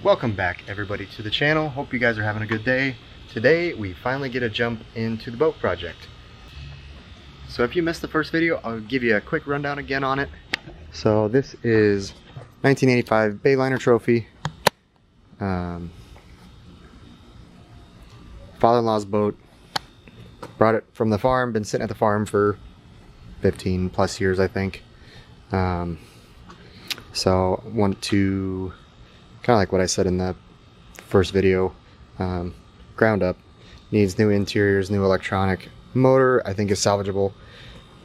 Welcome back everybody to the channel. Hope you guys are having a good day. Today we finally get a jump into the boat project. So if you missed the first video, I'll give you a quick rundown again on it. So this is 1985 bayliner trophy. Father-in-law's boat. Brought it from the farm, been sitting at the farm for 15 plus years I think. So want to, kind of like what I said in the first video, ground up, needs new interiors, new electronic. Motor I think is salvageable.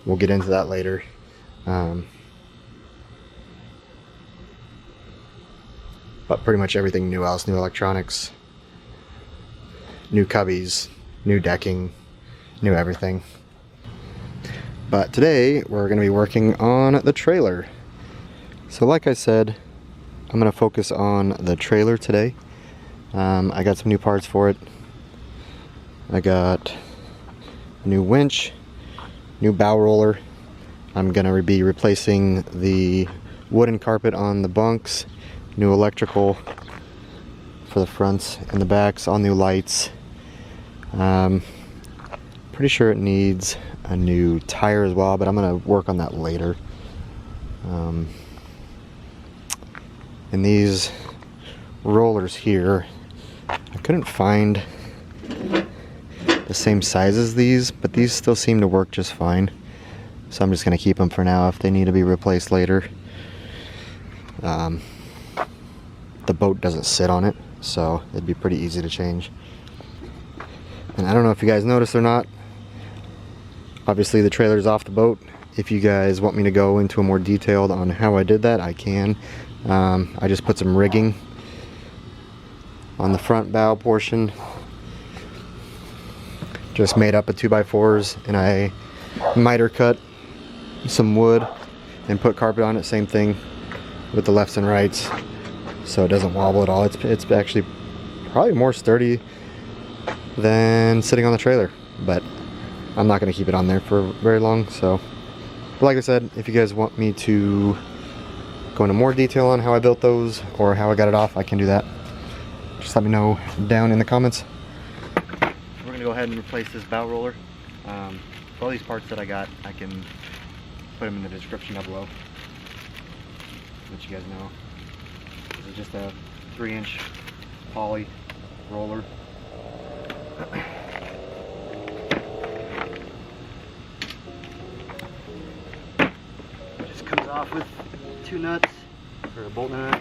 We'll get into that later. But pretty much everything new else, new electronics, new cubbies, new decking, new everything. But today we're going to be working on the trailer. So like I said, I'm going to focus on the trailer today. I got some new parts for it. I got a new winch, new bow roller. I'm going to be replacing the wooden carpet on the bunks, new electrical for the fronts and the backs, all new lights. Pretty sure it needs a new tire as well, but I'm going to work on that later. And these rollers here, I couldn't find the same size as these, but these still seem to work just fine. So I'm just going to keep them for now if they need to be replaced later. The boat doesn't sit on it, so it'd be pretty easy to change. And I don't know if you guys noticed or not, obviously the trailer's off the boat. If you guys want me to go into a more detailed on how I did that, I can. I just put some rigging on the front bow portion. Just made up a 2x4s, and I miter cut some wood and put carpet on it. Same thing with the lefts and rights, so it doesn't wobble at all. It's actually probably more sturdy than sitting on the trailer, but I'm not going to keep it on there for very long. So, but like I said, if you guys want me to go into more detail on how I built those or how I got it off, I can do that. Just let me know down in the comments. We're going to go ahead and replace this bow roller. For all these parts that I got, I can put them in the description down below, let you guys know. This is just a 3-inch poly roller. Just comes off with 2 nuts, or a bolt nut.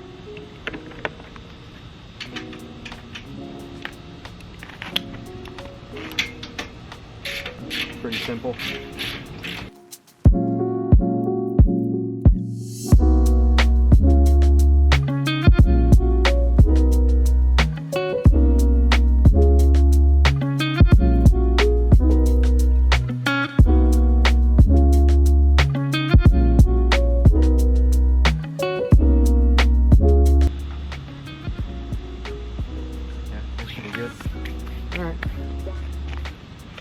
Pretty simple.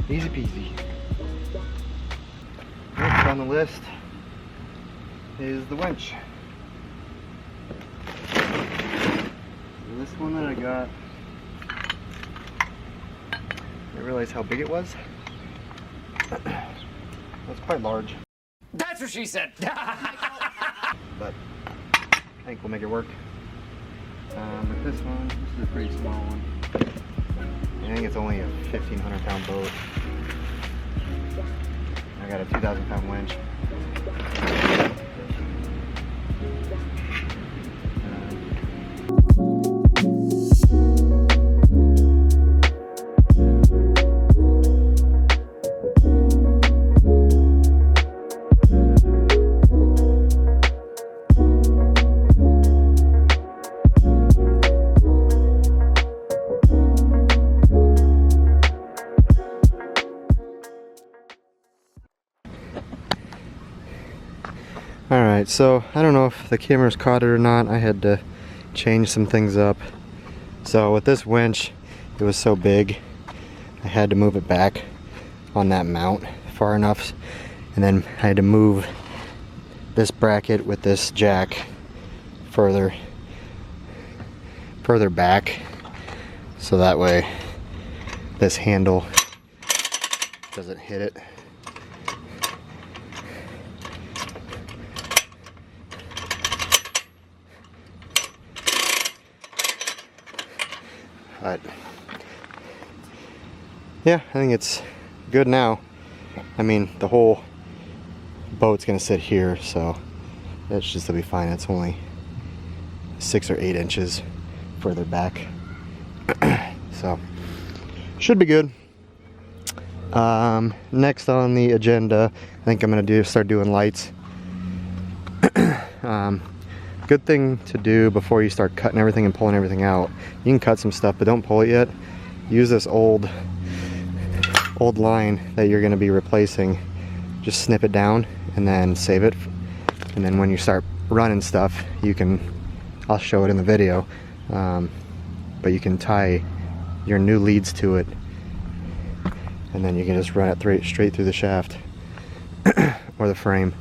Easy peasy. Next on the list is the winch. So this one that I got, I realized how big it was. It's quite large. That's what she said. But I think we'll make it work. With this one, this is a pretty small one. I think it's only a 1,500 pound boat. I got a 2,000 pound winch. Alright, so I don't know if the camera's caught it or not. I had to change some things up. So with this winch, it was so big, I had to move it back on that mount far enough, and then I had to move this bracket with this jack further. further back, so that way this handle doesn't hit it. But yeah, I think it's good now. I mean, the whole boat's gonna sit here, so that should be fine. It's only 6 or 8 inches further back. So should be good. Next on the agenda, I think I'm gonna start doing lights. Good thing to do before you start cutting everything and pulling everything out. You can cut some stuff, but don't pull it yet. Use this old line that you're gonna be replacing. Just snip it down and then save it. And then when you start running stuff, you can, I'll show it in the video, but you can tie your new leads to it, and then you can just run it straight through the shaft or the frame,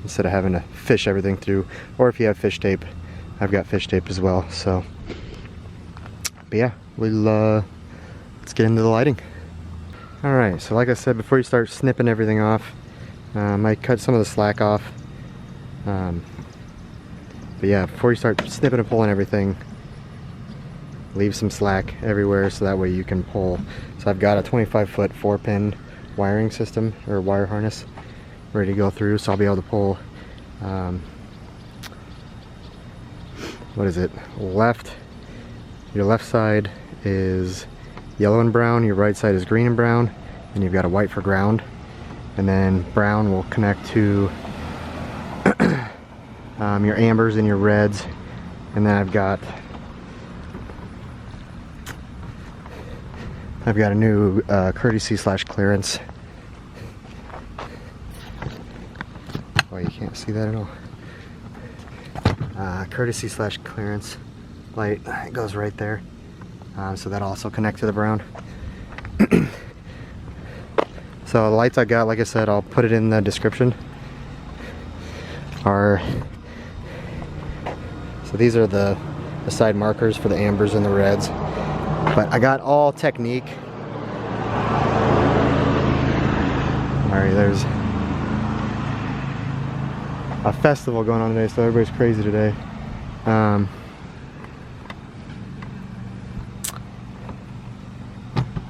instead of having to fish everything through. Or if you have fish tape, I've got fish tape as well. So, but yeah, let's get into the lighting. All right, so like I said, before you start snipping everything off, I cut some of the slack off. But yeah, before you start snipping and pulling everything, leave some slack everywhere so that way you can pull. So I've got a 25-foot 4-pin wiring system, or wire harness, ready to go through, so I'll be able to pull, what is it, your left side is yellow and brown, your right side is green and brown, and you've got a white for ground, and then brown will connect to your ambers and your reds. And then I've got a new courtesy / clearance. Oh, you can't see that at all. Courtesy / clearance light. It goes right there. So that'll also connect to the brown. So the lights I got, like I said, I'll put it in the description. So these are the side markers for the ambers and the reds. But I got all TecNiq. Alright, there's a festival going on today, so everybody's crazy today.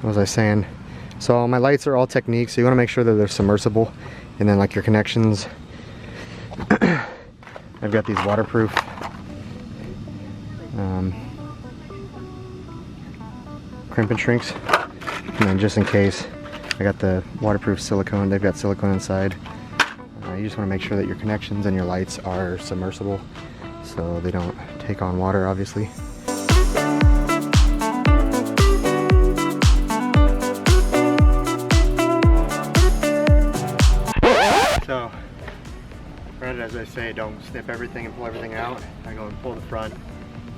What was I saying? So my lights are all TecNiq, so you want to make sure that they're submersible. And then like your connections, I've got these waterproof crimp and shrinks, and then just in case, I got the waterproof silicone. They've got silicone inside. You just want to make sure that your connections and your lights are submersible, so they don't take on water, obviously. So, right as I say, don't snip everything and pull everything out. I go and pull the front,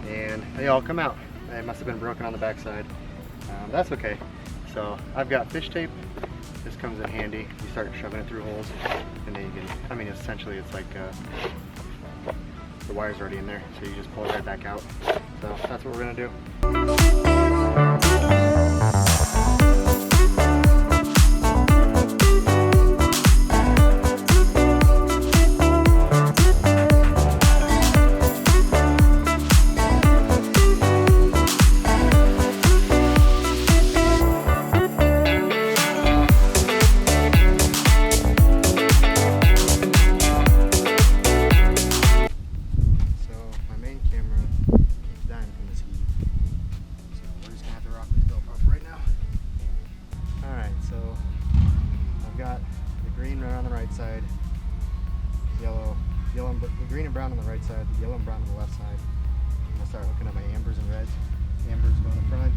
and they all come out. They must have been broken on the backside. That's okay. So I've got fish tape. This comes in handy. You start shoving it through holes, and then you can, I mean, essentially it's like the wire's already in there, so you just pull it right back out. So that's what we're gonna do. Side, green and brown on the right side, the yellow and brown on the left side. I'm gonna start hooking up my ambers and reds. Ambers go in the front,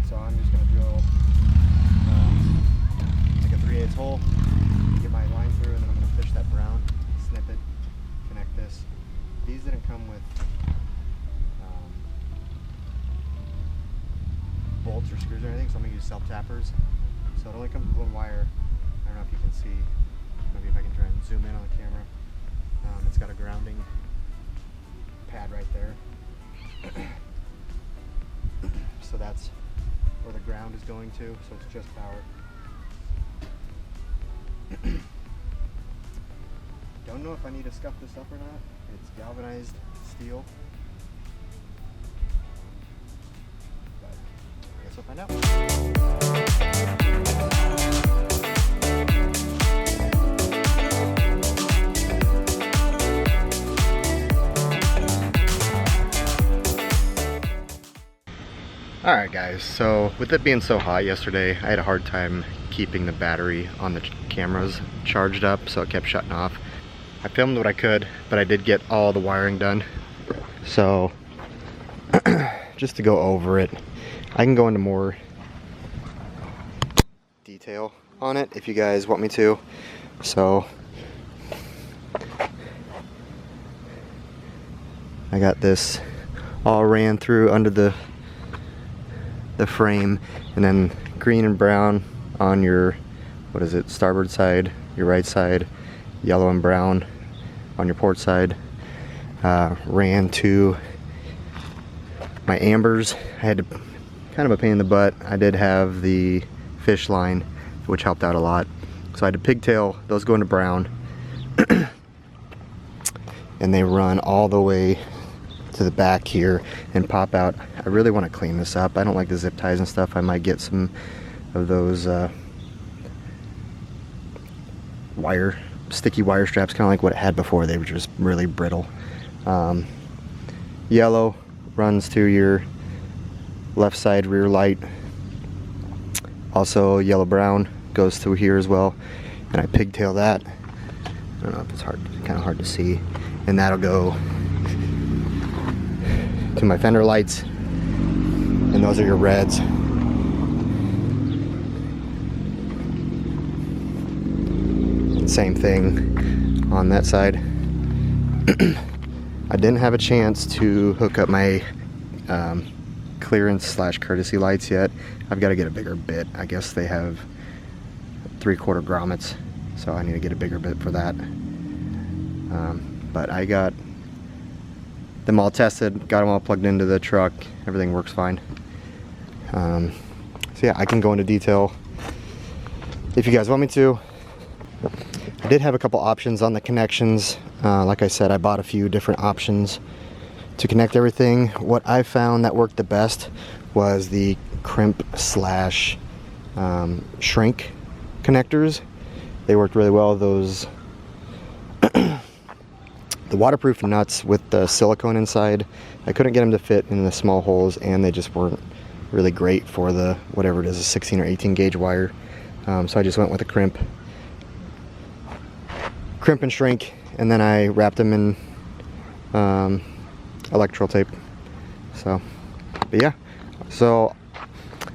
so I'm just gonna drill like a 3/8 hole, get my line through, and then I'm gonna fish that brown, snip it, connect this. These didn't come with bolts or screws or anything, so I'm gonna use self-tappers. So it only comes with one wire. I don't know if you can see. Maybe if I can try and zoom in on the camera. It's got a grounding pad right there. so that's where the ground is going to, so it's just power. Don't know if I need to scuff this up or not. It's galvanized steel. But I guess we'll find out. Alright guys, so with it being so hot yesterday, I had a hard time keeping the battery on the cameras charged up, so it kept shutting off. I filmed what I could, but I did get all the wiring done. So, just to go over it, I can go into more detail on it if you guys want me to. So, I got this all ran through under the frame, and then green and brown on your, what is it, starboard side, your right side, yellow and brown on your port side. Ran to my ambers. I had to, kind of a pain in the butt. I did have the fish line, which helped out a lot. So I had to pigtail, those go into brown. And they run all the way to the back here and pop out. I really want to clean this up. I don't like the zip ties and stuff. I might get some of those sticky wire straps, kind of like what it had before. They were just really brittle. Yellow runs to your left side rear light. Also yellow brown goes through here as well, and I pigtail that. I don't know if it's kind of hard to see, and that'll go to my fender lights, and those are your reds. And same thing on that side. I didn't have a chance to hook up my clearance / courtesy lights yet. I've got to get a bigger bit. I guess they have 3/4 grommets, so I need to get a bigger bit for that. But I got them all tested, got them all plugged into the truck. Everything works fine. So yeah, I can go into detail if you guys want me to. I did have a couple options on the connections. Like I said, I bought a few different options to connect everything. What I found that worked the best was the crimp / shrink connectors. They worked really well. Those the waterproof nuts with the silicone inside, I couldn't get them to fit in the small holes, and they just weren't really great for the, whatever it is, a 16 or 18 gauge wire. So I just went with a crimp and shrink, and then I wrapped them in electrical tape. So, but yeah, so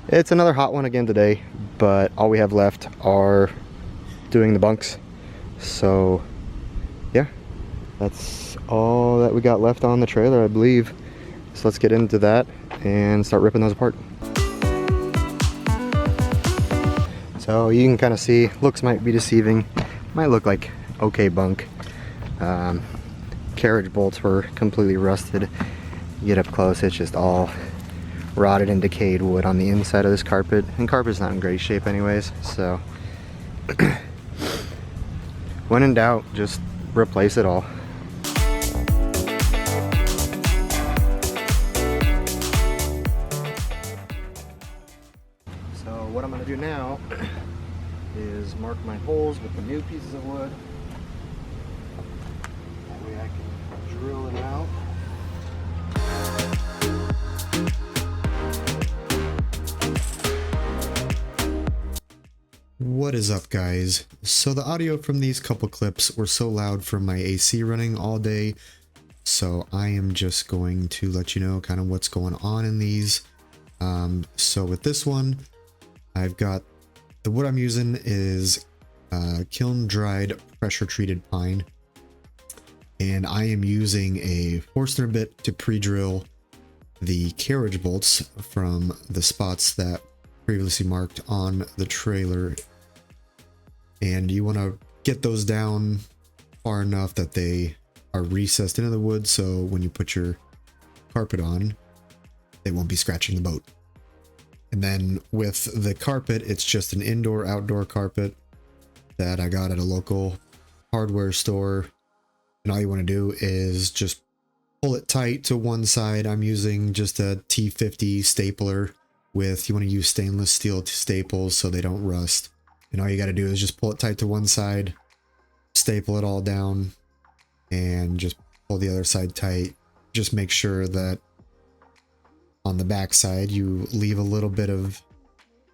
it's another hot one again today, but all we have left are doing the bunks. So yeah, that's all that we got left on the trailer, I believe. So let's get into that and start ripping those apart. So you can kind of see, looks might be deceiving. Might look like okay bunk. Carriage bolts were completely rusted. You get up close, it's just all rotted and decayed wood on the inside of this carpet. And carpet's not in great shape anyways, so when in doubt, just replace it all. So what I'm going to do now is mark my holes with the new pieces of wood. That way I can drill it out. What is up, guys? So the audio from these couple clips were so loud from my AC running all day, so I am just going to let you know kind of what's going on in these. So with this one, I've got the wood I'm using is kiln dried pressure treated pine, and I am using a Forstner bit to pre-drill the carriage bolts from the spots that previously marked on the trailer. And you want to get those down far enough that they are recessed into the wood, so when you put your carpet on, they won't be scratching the boat. And then with the carpet, it's just an indoor-outdoor carpet that I got at a local hardware store. And all you want to do is just pull it tight to one side. I'm using just a T50 stapler with, you want to use stainless steel staples so they don't rust. And all you got to do is just pull it tight to one side, staple it all down, and just pull the other side tight. Just make sure that on the back side you leave a little bit of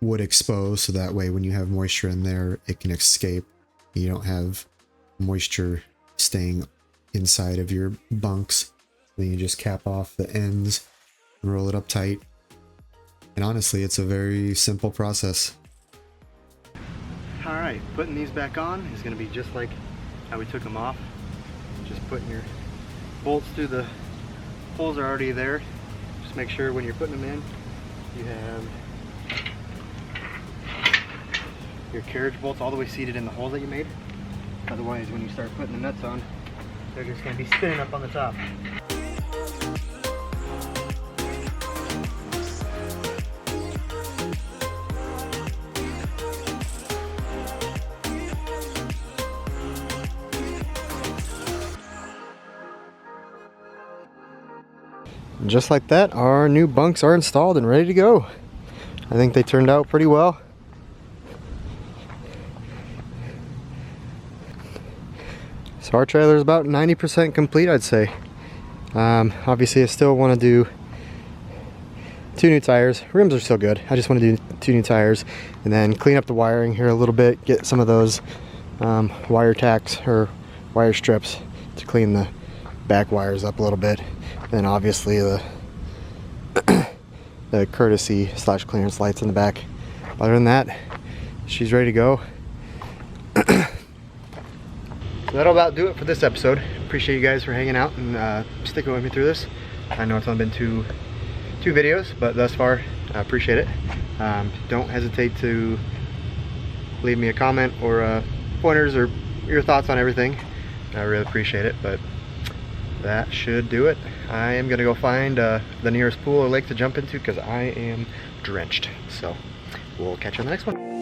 wood exposed, so that way when you have moisture in there, it can escape. You don't have moisture staying inside of your bunks. Then you just cap off the ends and roll it up tight. And honestly, it's a very simple process. Alright, putting these back on is going to be just like how we took them off. Just putting your bolts through the holes are already there. Just make sure when you're putting them in, you have your carriage bolts all the way seated in the holes that you made. Otherwise, when you start putting the nuts on, they're just going to be spinning up on the top. Just like that, our new bunks are installed and ready to go. I think they turned out pretty well. So our trailer is about 90% complete, I'd say. Obviously I still want to do 2 new tires. Rims are still good. I just want to do 2 new tires and then clean up the wiring here a little bit, get some of those wire tacks or wire strips to clean the back wires up a little bit. And then obviously the courtesy / clearance lights in the back. Other than that, she's ready to go. So that'll about do it for this episode. Appreciate you guys for hanging out and sticking with me through this. I know it's only been two videos, but thus far I appreciate it. Don't hesitate to leave me a comment or pointers or your thoughts on everything. I really appreciate it, but that should do it. I am gonna go find the nearest pool or lake to jump into because I am drenched. So we'll catch you on the next one.